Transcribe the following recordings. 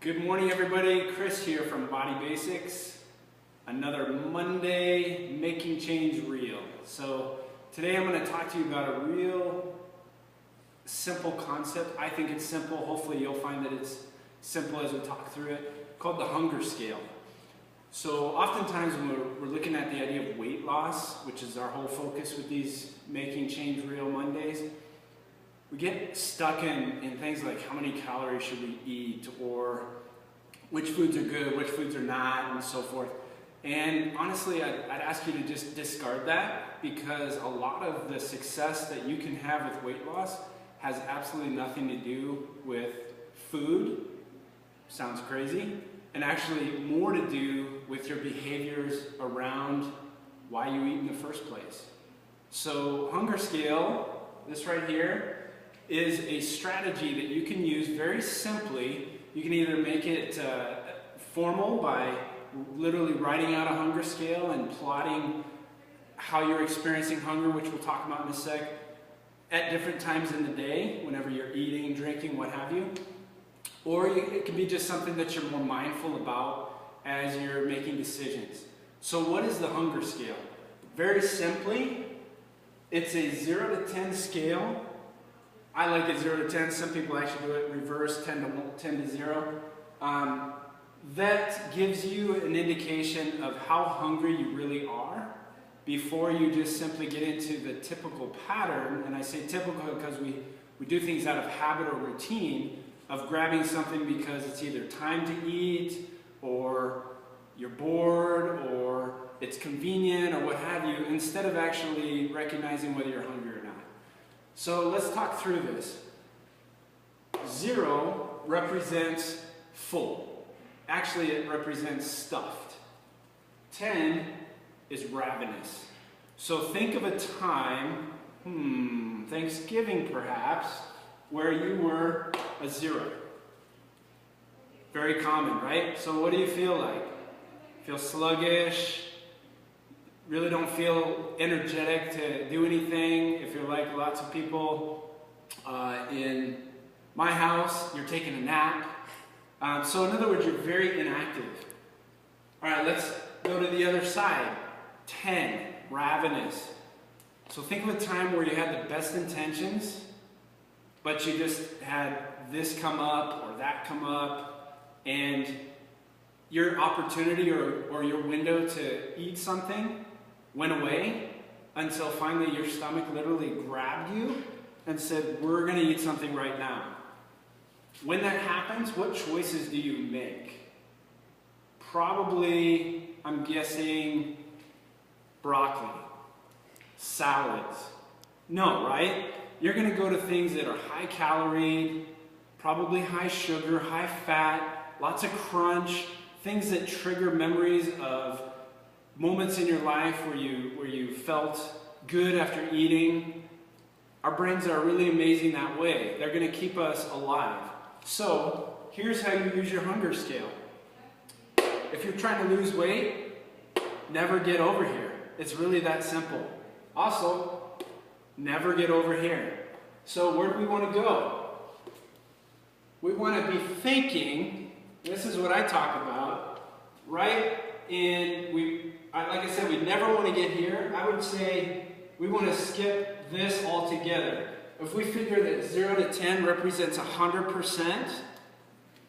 Good morning, everybody. Chris here from Body Basics. Another Monday Making Change Reel. So today I'm going to talk to you about a real simple concept. I think it's simple. Hopefully you'll find that it's simple as we talk through it, called the hunger scale. So oftentimes when we're looking at the idea of weight loss, which is our whole focus with these Making Change Reel Mondays, we get stuck in things like how many calories should we eat, or which foods are good, which foods are not, and so forth. And honestly, I'd ask you to just discard that, because a lot of the success that you can have with weight loss has absolutely nothing to do with food. Sounds crazy. And actually more to do with your behaviors around why you eat in the first place. So hunger scale, this right here, is a strategy that you can use very simply. You can either make it formal by literally writing out a hunger scale and plotting how you're experiencing hunger, which we'll talk about in a sec, at different times in the day, whenever you're eating, drinking, what have you. Or it can be just something that you're more mindful about as you're making decisions. So what is the hunger scale? Very simply, it's a 0 to 10 scale. I like it 0 to 10. Some people actually do it reverse, 10 to 0. That gives you an indication of how hungry you really are before you just simply get into the typical pattern. And I say typical because we do things out of habit or routine of grabbing something because it's either time to eat, or you're bored, or it's convenient, or what have you, instead of actually recognizing whether you're hungry or not. So let's talk through this. 0 represents full. Actually, it represents stuffed. 10 is ravenous. So think of a time, Thanksgiving perhaps, where you were a 0. Very common, right? So what do you feel like? Feel sluggish? Really don't feel energetic to do anything? If you're like lots of people in my house, you're taking a nap. So in other words, you're very inactive. All right, let's go to the other side. 10, ravenous. So think of a time where you had the best intentions, but you just had this come up or that come up, and your opportunity or your window to eat something went away until finally your stomach literally grabbed you and said, we're going to eat something right now. When that happens, what choices do you make? Probably, I'm guessing, broccoli, salads. No, right? You're going to go to things that are high calorie, probably high sugar, high fat, lots of crunch, things that trigger memories of moments in your life where you felt good after eating. Our brains are really amazing that way. They're going to keep us alive. So here's how you use your hunger scale. If you're trying to lose weight, never get over here. It's really that simple. Also, never get over here. So where do we want to go? We want to be thinking, this is what I talk about, right in, like I said, we never want to get here. I would say we want to skip this altogether. If we figure that 0 to 10 represents 100%,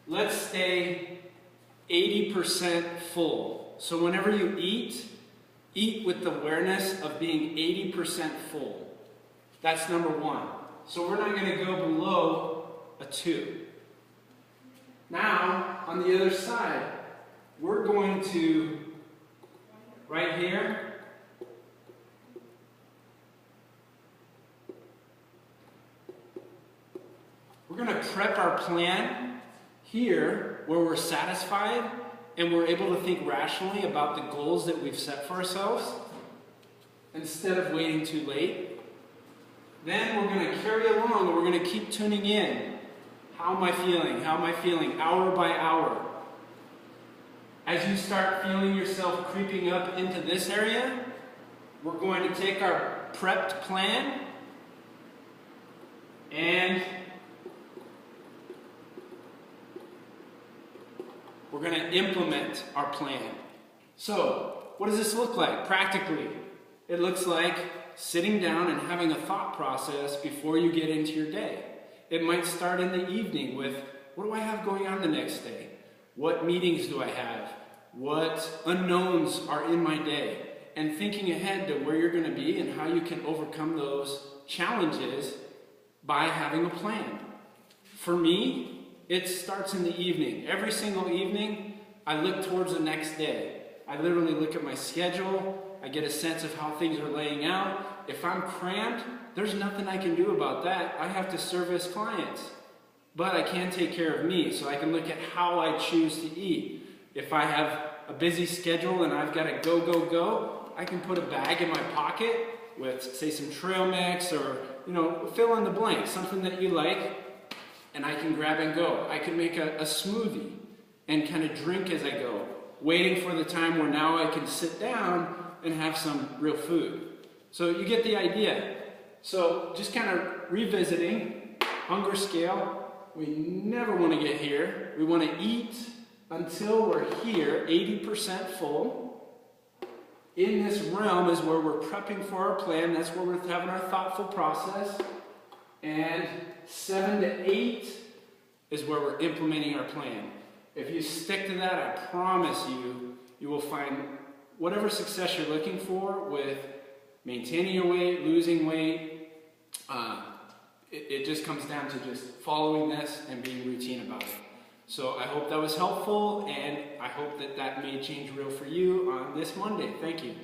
let's stay 80% full. So whenever you eat with the awareness of being 80% full. That's number 1. So we're not going to go below a 2. Now, on the other side, we're going to, right here, we're going to prep our plan here where we're satisfied and we're able to think rationally about the goals that we've set for ourselves instead of waiting too late. Then we're going to carry along and we're going to keep tuning in. How am I feeling? How am I feeling? Hour by hour. As you start feeling yourself creeping up into this area, we're going to take our prepped plan and we're going to implement our plan. So, what does this look like practically? It looks like sitting down and having a thought process before you get into your day. It might start in the evening with, what do I have going on the next day? What meetings do I have? What unknowns are in my day? And thinking ahead to where you're going to be and how you can overcome those challenges by having a plan. For me, it starts in the evening. Every single evening, I look towards the next day. I literally look at my schedule. I get a sense of how things are laying out. If I'm crammed, there's nothing I can do about that. I have to service clients. But I can take care of me, so I can look at how I choose to eat. If I have a busy schedule and I've got to go, I can put a bag in my pocket with, say, some trail mix or, fill in the blank, something that you like, and I can grab and go. I can make a smoothie and kind of drink as I go, waiting for the time where now I can sit down and have some real food. So you get the idea. So just kind of revisiting, hunger scale, we never want to get here. We want to eat until we're here, 80% full. In this realm is where we're prepping for our plan. That's where we're having our thoughtful process. And 7 to 8 is where we're implementing our plan. If you stick to that, I promise you, you will find whatever success you're looking for with maintaining your weight, losing weight. It just comes down to just following this and being routine about it. So I hope that was helpful, and I hope that that made change real for you on this Monday. Thank you.